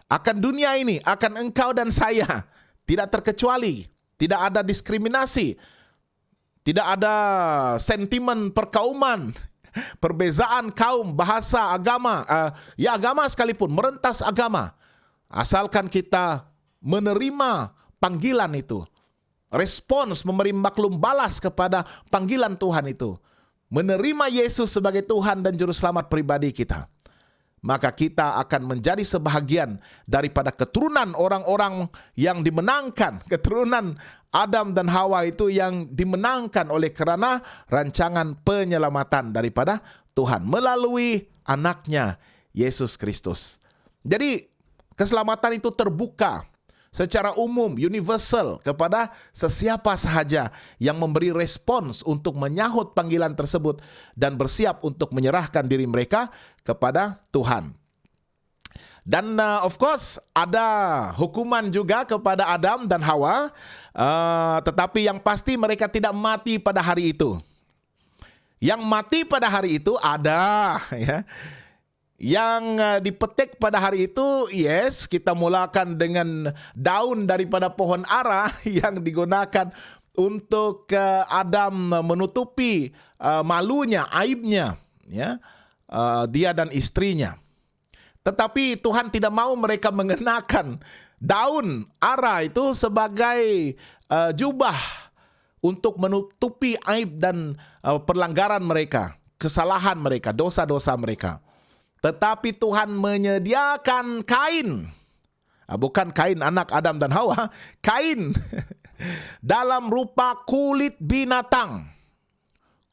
akan dunia ini, akan engkau dan saya, tidak terkecuali. Tidak ada diskriminasi, tidak ada sentimen perkauman, perbezaan kaum, bahasa, agama, agama sekalipun, merentas agama. Asalkan kita menerima panggilan itu, respons, memberi maklum balas kepada panggilan Tuhan itu, menerima Yesus sebagai Tuhan dan Juru Selamat pribadi kita, maka kita akan menjadi sebahagian daripada keturunan orang-orang yang dimenangkan, keturunan Adam dan Hawa itu yang dimenangkan oleh karena rancangan penyelamatan daripada Tuhan melalui anaknya Yesus Kristus. Jadi keselamatan itu terbuka secara umum, universal, kepada sesiapa sahaja yang memberi respons untuk menyahut panggilan tersebut dan bersiap untuk menyerahkan diri mereka kepada Tuhan. Dan of course ada hukuman juga kepada Adam dan Hawa, tetapi yang pasti mereka tidak mati pada hari itu. Yang mati pada hari itu ada, ya. Yang dipetik pada hari itu, yes, kita mulakan dengan daun daripada pohon ara yang digunakan untuk Adam menutupi malunya, aibnya, ya, dia dan istrinya. Tetapi Tuhan tidak mau mereka mengenakan daun ara itu sebagai jubah untuk menutupi aib dan perlanggaran mereka, kesalahan mereka, dosa-dosa mereka. Tetapi Tuhan menyediakan kain, bukan kain anak Adam dan Hawa, kain dalam rupa kulit binatang.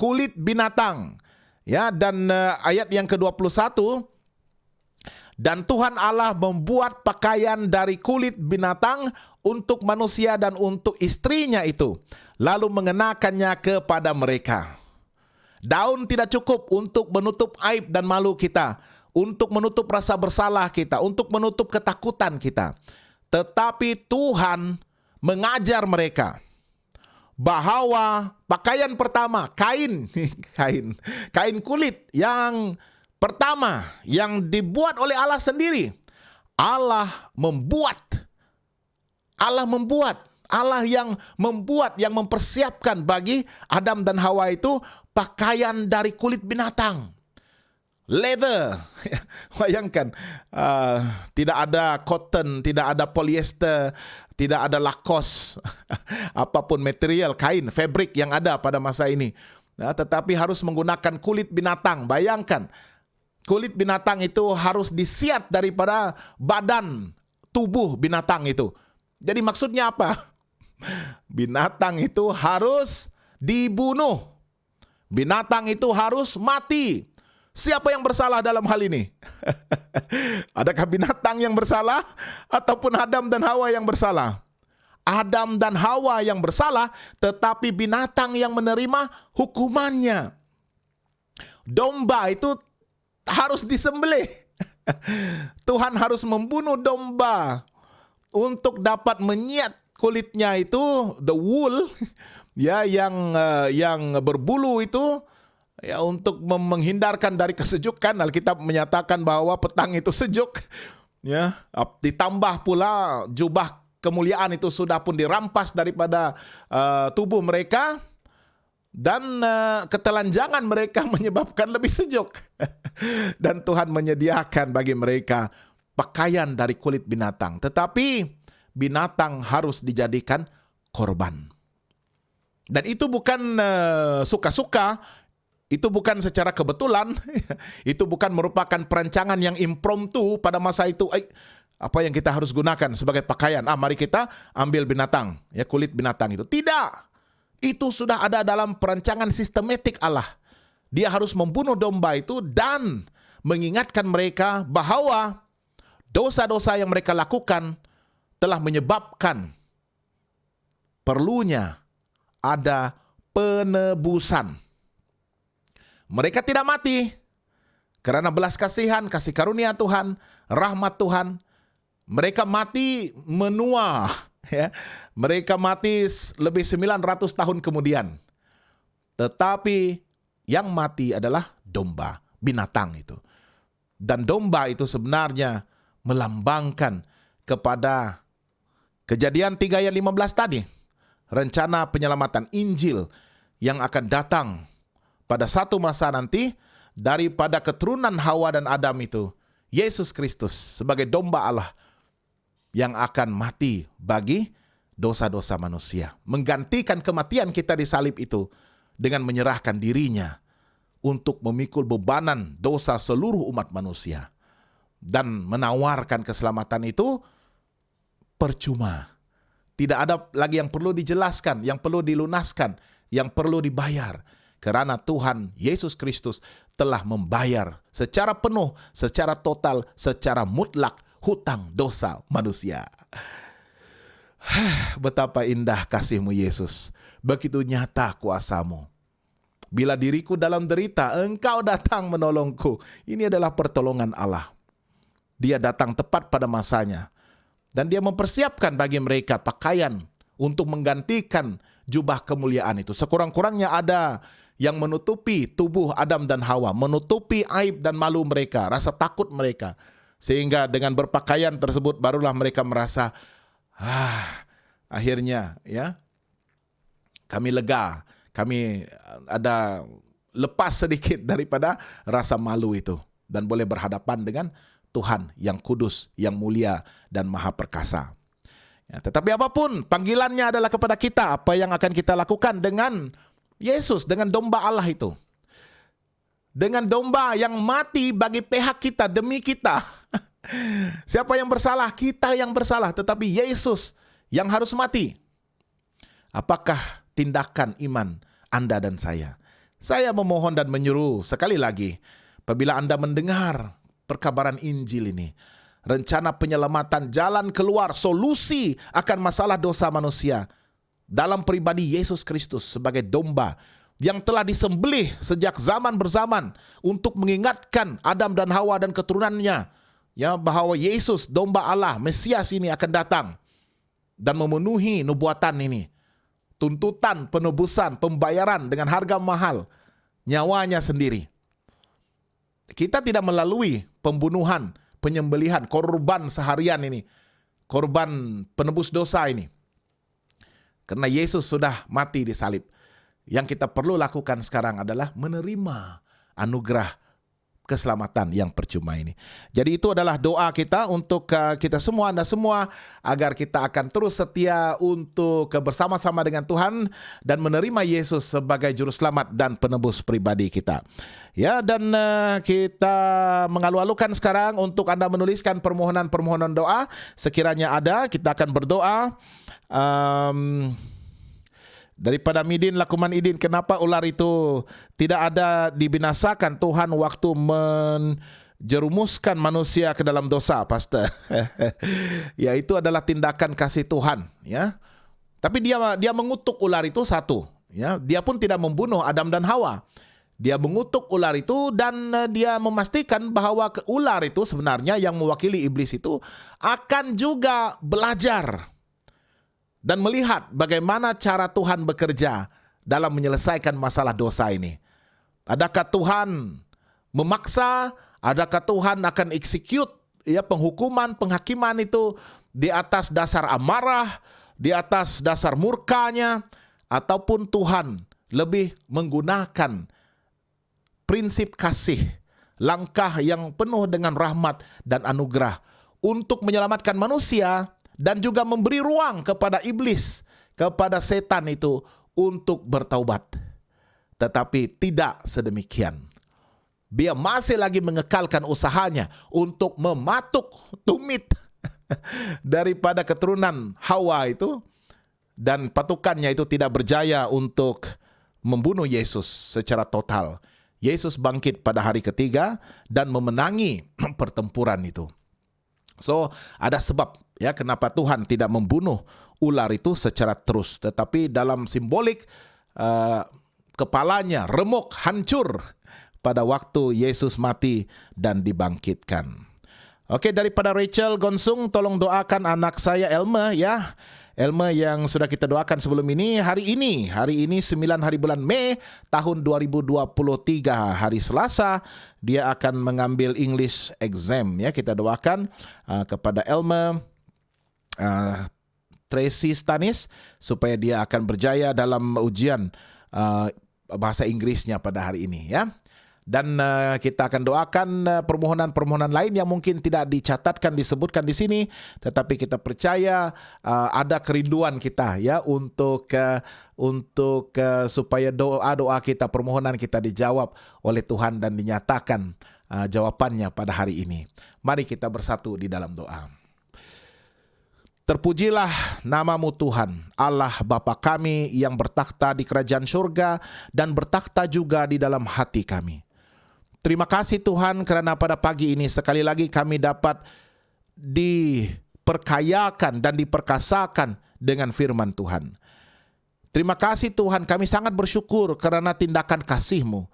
Kulit binatang. Ya, dan ayat yang ke-21, dan Tuhan Allah membuat pakaian dari kulit binatang untuk manusia dan untuk istrinya itu, lalu mengenakannya kepada mereka. Daun tidak cukup untuk menutup aib dan malu kita, untuk menutup rasa bersalah kita, untuk menutup ketakutan kita. Tetapi Tuhan mengajar mereka bahwa pakaian pertama, kain kulit yang pertama yang dibuat oleh Allah sendiri. Allah yang membuat, yang mempersiapkan bagi Adam dan Hawa itu pakaian dari kulit binatang. Leather. Bayangkan, tidak ada cotton, tidak ada polyester, tidak ada lakos, apapun material, kain, fabric yang ada pada masa ini. Tetapi harus menggunakan kulit binatang. Bayangkan, kulit binatang itu harus disiat daripada badan tubuh binatang itu. Jadi maksudnya apa? Binatang itu harus dibunuh. Binatang itu harus mati. Siapa yang bersalah dalam hal ini? Adakah binatang yang bersalah ataupun Adam dan Hawa yang bersalah? Adam dan Hawa yang bersalah, tetapi binatang yang menerima hukumannya. Domba itu harus disembelih. Tuhan harus membunuh domba untuk dapat menyiat kulitnya itu, the wool, ya, yang berbulu itu, ya, untuk menghindarkan dari kesejukan. Alkitab menyatakan bahwa petang itu sejuk, ya. Ditambah pula jubah kemuliaan itu sudah pun dirampas daripada tubuh mereka. Dan ketelanjangan mereka menyebabkan lebih sejuk. Dan Tuhan menyediakan bagi mereka pakaian dari kulit binatang. Tetapi binatang harus dijadikan korban. Dan itu bukan suka-suka, itu bukan secara kebetulan, itu bukan merupakan perancangan yang impromptu pada masa itu. Apa yang kita harus gunakan sebagai pakaian? Mari kita ambil binatang, ya, kulit binatang itu. Tidak. Itu sudah ada dalam perancangan sistematik Allah. Dia harus membunuh domba itu dan mengingatkan mereka bahwa dosa-dosa yang mereka lakukan telah menyebabkan perlunya ada penebusan. Mereka tidak mati karena belas kasihan, kasih karunia Tuhan, rahmat Tuhan. Mereka mati menua. Ya, mereka mati lebih 900 tahun kemudian. Tetapi yang mati adalah domba, binatang itu. Dan domba itu sebenarnya melambangkan kepada Kejadian 3 ayat 15 tadi. Rencana penyelamatan Injil yang akan datang pada satu masa nanti daripada keturunan Hawa dan Adam itu. Yesus Kristus sebagai domba Allah yang akan mati bagi dosa-dosa manusia. Menggantikan kematian kita di salib itu dengan menyerahkan dirinya untuk memikul bebanan dosa seluruh umat manusia. Dan menawarkan keselamatan itu percuma. Tidak ada lagi yang perlu dijelaskan, yang perlu dilunaskan, yang perlu dibayar. Karena Tuhan Yesus Kristus telah membayar secara penuh, secara total, secara mutlak hutang dosa manusia. Betapa indah kasih-Mu Yesus. Begitu nyata kuasa-Mu. Bila diriku dalam derita, Engkau datang menolongku. Ini adalah pertolongan Allah. Dia datang tepat pada masanya. Dan Dia mempersiapkan bagi mereka pakaian untuk menggantikan jubah kemuliaan itu. Sekurang-kurangnya ada yang menutupi tubuh Adam dan Hawa, menutupi aib dan malu mereka, rasa takut mereka. Sehingga dengan berpakaian tersebut barulah mereka merasa, akhirnya ya kami lega, kami ada lepas sedikit daripada rasa malu itu dan boleh berhadapan dengan Tuhan yang kudus, yang mulia, dan maha perkasa. Ya, tetapi apapun panggilannya adalah kepada kita, apa yang akan kita lakukan dengan Yesus, dengan domba Allah itu. Dengan domba yang mati bagi pihak kita, demi kita. Siapa yang bersalah? Kita yang bersalah, tetapi Yesus yang harus mati. Apakah tindakan iman Anda dan saya? Saya memohon dan menyuruh sekali lagi, apabila Anda mendengar perkabaran Injil ini, rencana penyelamatan, jalan keluar, solusi akan masalah dosa manusia dalam pribadi Yesus Kristus sebagai domba yang telah disembelih sejak zaman berzaman untuk mengingatkan Adam dan Hawa dan keturunannya, ya, bahwa Yesus domba Allah, Mesias ini akan datang dan memenuhi nubuatan ini. Tuntutan, penebusan, pembayaran dengan harga mahal, nyawanya sendiri. Kita tidak melalui pembunuhan, penyembelihan, korban seharian ini, korban penebus dosa ini. Karena Yesus sudah mati di salib. Yang kita perlu lakukan sekarang adalah menerima anugerah keselamatan yang percuma ini. Jadi itu adalah doa kita untuk kita semua, Anda semua, agar kita akan terus setia untuk bersama-sama dengan Tuhan dan menerima Yesus sebagai juru selamat dan penebus pribadi kita. Ya, dan kita mengalu-alukan sekarang untuk Anda menuliskan permohonan-permohonan doa. Sekiranya ada, kita akan berdoa. Daripada Midin Lakuman Idin, kenapa ular itu tidak ada dibinasakan Tuhan waktu menjerumuskan manusia ke dalam dosa, Pastor? Ya, itu adalah tindakan kasih Tuhan, ya. Tapi dia mengutuk ular itu satu, ya. Dia pun tidak membunuh Adam dan Hawa. Dia mengutuk ular itu dan dia memastikan bahwa ular itu sebenarnya yang mewakili iblis itu akan juga belajar dan melihat bagaimana cara Tuhan bekerja dalam menyelesaikan masalah dosa ini. Adakah Tuhan memaksa? Adakah Tuhan akan execute, ya, penghukuman, penghakiman itu di atas dasar amarah, di atas dasar murkanya, ataupun Tuhan lebih menggunakan prinsip kasih, langkah yang penuh dengan rahmat dan anugerah untuk menyelamatkan manusia dan juga memberi ruang kepada iblis, kepada setan itu untuk bertaubat. Tetapi tidak sedemikian. Dia masih lagi mengekalkan usahanya untuk mematuk tumit daripada keturunan Hawa itu, dan patukannya itu tidak berjaya untuk membunuh Yesus secara total. Yesus bangkit pada hari ketiga dan memenangi pertempuran itu. So, ada sebab, ya, kenapa Tuhan tidak membunuh ular itu secara terus, tetapi dalam simbolik kepalanya remuk, hancur pada waktu Yesus mati dan dibangkitkan. Oke, daripada Rachel Gonsung, tolong doakan anak saya Elma, ya. Elma yang sudah kita doakan sebelum ini, hari ini 9 hari bulan Mei tahun 2023, hari Selasa, dia akan mengambil English exam, ya. Kita doakan kepada Elma Tracy Stanis supaya dia akan berjaya dalam ujian bahasa Inggrisnya pada hari ini, ya. Dan kita akan doakan permohonan-permohonan lain yang mungkin tidak dicatatkan, disebutkan di sini, tetapi kita percaya ada kerinduan kita, ya, untuk supaya doa-doa kita, permohonan kita dijawab oleh Tuhan dan dinyatakan jawabannya pada hari ini. Mari kita bersatu di dalam doa. Terpujilah namamu Tuhan, Allah Bapa kami yang bertakhta di kerajaan surga dan bertakhta juga di dalam hati kami. Terima kasih Tuhan kerana pada pagi ini sekali lagi kami dapat diperkayakan dan diperkasakan dengan firman Tuhan. Terima kasih Tuhan, kami sangat bersyukur kerana tindakan kasih-Mu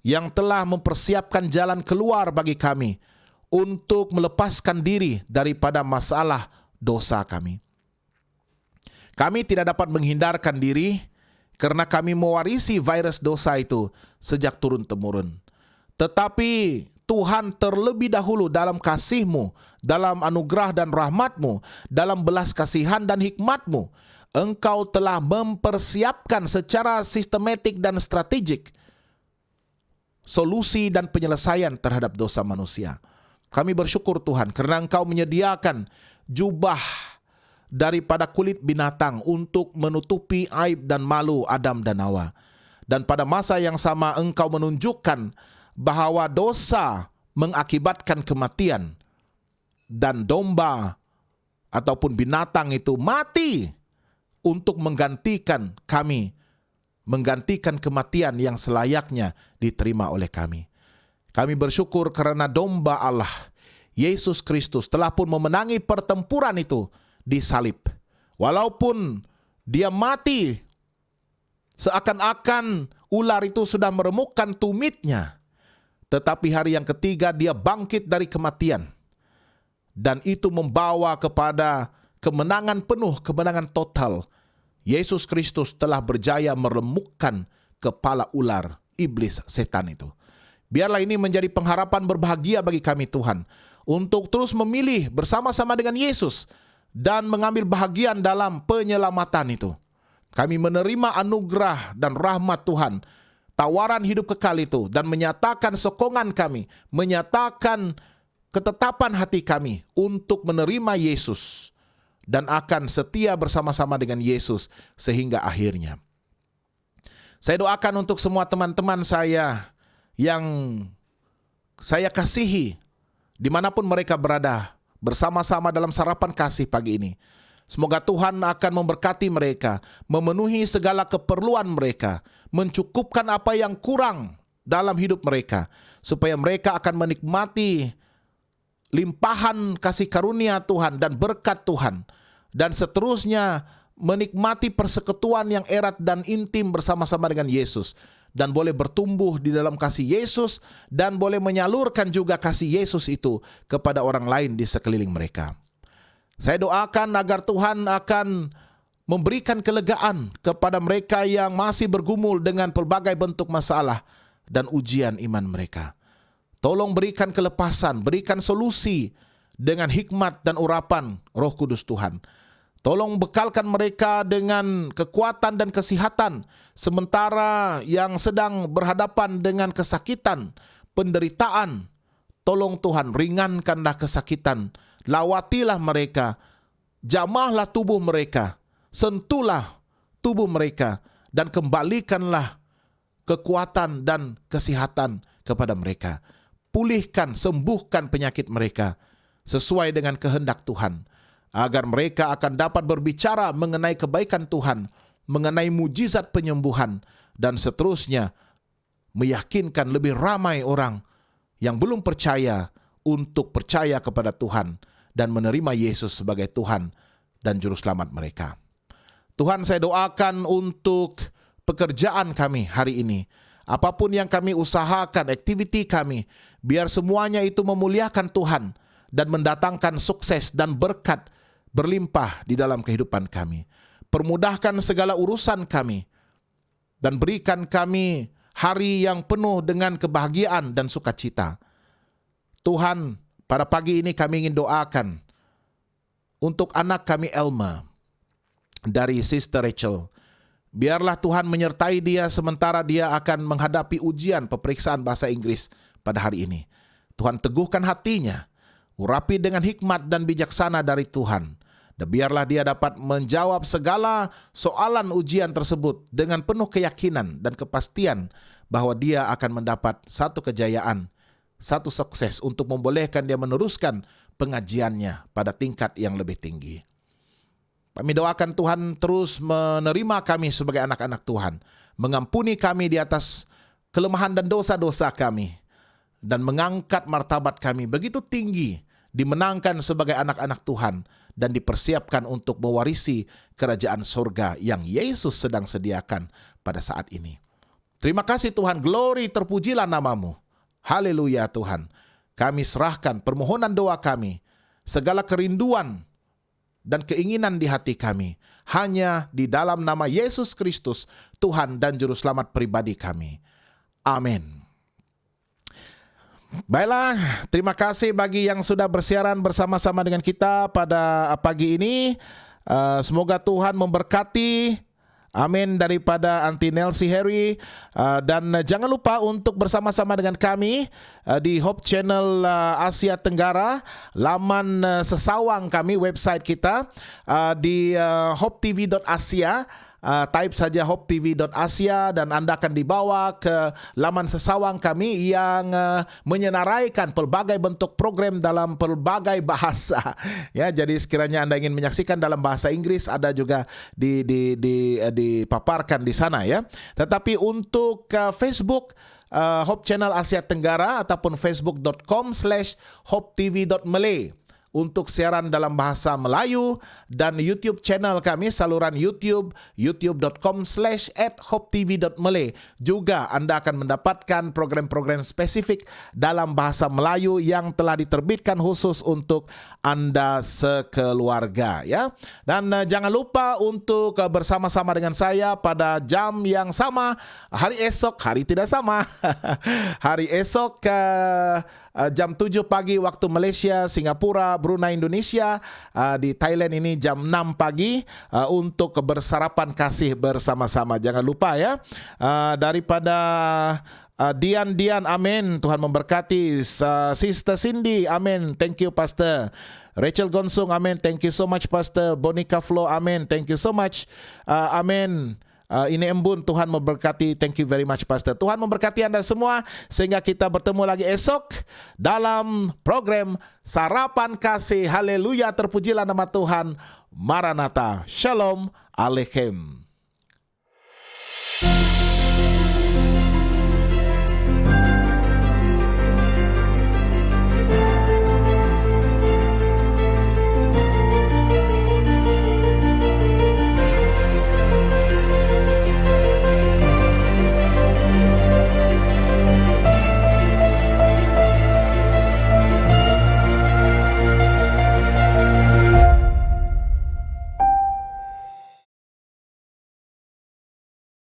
yang telah mempersiapkan jalan keluar bagi kami untuk melepaskan diri daripada masalah dosa kami. Kami tidak dapat menghindarkan diri kerana kami mewarisi virus dosa itu sejak turun-temurun. Tetapi Tuhan terlebih dahulu dalam kasih-Mu, dalam anugerah dan rahmat-Mu, dalam belas kasihan dan hikmat-Mu, Engkau telah mempersiapkan secara sistematik dan strategik solusi dan penyelesaian terhadap dosa manusia. Kami bersyukur Tuhan karena Engkau menyediakan jubah daripada kulit binatang untuk menutupi aib dan malu Adam dan Hawa. Dan pada masa yang sama Engkau menunjukkan bahwa dosa mengakibatkan kematian dan domba ataupun binatang itu mati untuk menggantikan kami, menggantikan kematian yang selayaknya diterima oleh kami. Kami bersyukur karena domba Allah, Yesus Kristus, telah pun memenangi pertempuran itu di salib. Walaupun dia mati, seakan-akan ular itu sudah meremukkan tumitnya, tetapi hari yang ketiga dia bangkit dari kematian. Dan itu membawa kepada kemenangan penuh, kemenangan total. Yesus Kristus telah berjaya meremukkan kepala ular, iblis, setan itu. Biarlah ini menjadi pengharapan berbahagia bagi kami Tuhan, untuk terus memilih bersama-sama dengan Yesus dan mengambil bahagian dalam penyelamatan itu. Kami menerima anugerah dan rahmat Tuhan, tawaran hidup kekal itu, dan menyatakan sokongan kami, menyatakan ketetapan hati kami untuk menerima Yesus dan akan setia bersama-sama dengan Yesus sehingga akhirnya. Saya doakan untuk semua teman-teman saya yang saya kasihi, dimanapun mereka berada, bersama-sama dalam sarapan kasih pagi ini. Semoga Tuhan akan memberkati mereka, memenuhi segala keperluan mereka, mencukupkan apa yang kurang dalam hidup mereka, supaya mereka akan menikmati limpahan kasih karunia Tuhan dan berkat Tuhan, dan seterusnya menikmati persekutuan yang erat dan intim bersama-sama dengan Yesus, dan boleh bertumbuh di dalam kasih Yesus, dan boleh menyalurkan juga kasih Yesus itu kepada orang lain di sekeliling mereka. Saya doakan agar Tuhan akan memberikan kelegaan kepada mereka yang masih bergumul dengan pelbagai bentuk masalah dan ujian iman mereka. Tolong berikan kelepasan, berikan solusi dengan hikmat dan urapan Roh Kudus Tuhan. Tolong bekalkan mereka dengan kekuatan dan kesehatan sementara yang sedang berhadapan dengan kesakitan, penderitaan. Tolong Tuhan, ringankanlah kesakitan, lawatilah mereka, jamahlah tubuh mereka, sentuhlah tubuh mereka, dan kembalikanlah kekuatan dan kesehatan kepada mereka. Pulihkan, sembuhkan penyakit mereka sesuai dengan kehendak Tuhan, agar mereka akan dapat berbicara mengenai kebaikan Tuhan, mengenai mujizat penyembuhan, dan seterusnya meyakinkan lebih ramai orang yang belum percaya untuk percaya kepada Tuhan dan menerima Yesus sebagai Tuhan dan Juru Selamat mereka. Tuhan, saya doakan untuk pekerjaan kami hari ini. Apapun yang kami usahakan, aktiviti kami, biar semuanya itu memuliakan Tuhan dan mendatangkan sukses dan berkat berlimpah di dalam kehidupan kami. Permudahkan segala urusan kami dan berikan kami hari yang penuh dengan kebahagiaan dan sukacita. Tuhan, pada pagi ini kami ingin doakan untuk anak kami Elma dari Sister Rachel. Biarlah Tuhan menyertai dia sementara dia akan menghadapi ujian peperiksaan bahasa Inggris pada hari ini. Tuhan, teguhkan hatinya, urapi dengan hikmat dan bijaksana dari Tuhan. Dan biarlah dia dapat menjawab segala soalan ujian tersebut dengan penuh keyakinan dan kepastian bahwa dia akan mendapat satu kejayaan, satu sukses untuk membolehkan dia meneruskan pengajiannya pada tingkat yang lebih tinggi. Kami doakan Tuhan terus menerima kami sebagai anak-anak Tuhan, mengampuni kami di atas kelemahan dan dosa-dosa kami, dan mengangkat martabat kami begitu tinggi, dimenangkan sebagai anak-anak Tuhan, dan dipersiapkan untuk mewarisi kerajaan surga yang Yesus sedang sediakan pada saat ini. Terima kasih Tuhan, glory, terpujilah namamu. Haleluya Tuhan. Kami serahkan permohonan doa kami, segala kerinduan dan keinginan di hati kami, hanya di dalam nama Yesus Kristus, Tuhan dan Juru Selamat pribadi kami. Amin. Baiklah, terima kasih bagi yang sudah bersiaran bersama-sama dengan kita pada pagi ini. Semoga Tuhan memberkati Amin, daripada Auntie Nelsie Harry. Dan jangan lupa untuk bersama-sama dengan kami di Hope Channel Asia Tenggara. Laman sesawang kami, website kita di hopetv.asia. Type saja hopetv.asia dan Anda akan dibawa ke laman sesawang kami yang menyenaraikan pelbagai bentuk program dalam pelbagai bahasa. Ya, jadi sekiranya Anda ingin menyaksikan dalam bahasa Inggris, ada juga dipaparkan di sana ya. Tetapi untuk Facebook Hope Channel Asia Tenggara ataupun facebook.com/hopetv.malay untuk siaran dalam bahasa Melayu, dan YouTube channel kami, saluran YouTube, youtube.com/hopetv.malay. Juga Anda akan mendapatkan program-program spesifik dalam bahasa Melayu yang telah diterbitkan khusus untuk Anda sekeluarga ya. Dan jangan lupa untuk bersama-sama dengan saya pada jam yang sama hari esok, hari tidak sama. Hari esok jam 7 pagi waktu Malaysia, Singapura, Brunei, Indonesia. Di Thailand ini jam 6 pagi untuk bersarapan kasih bersama-sama. Jangan lupa ya. Daripada Dian, amin. Tuhan memberkati. Sister Cindy, amin. Thank you, Pastor. Rachel Gonsung, amin. Thank you so much, Pastor. Bonica Flo, amin. Thank you so much. Amin. Ini Embun, Tuhan memberkati. Thank you very much, Pastor. Tuhan memberkati Anda semua sehingga kita bertemu lagi esok dalam program Sarapan Kasih. Haleluya, terpujilah nama Tuhan. Maranatha. Shalom Aleichem.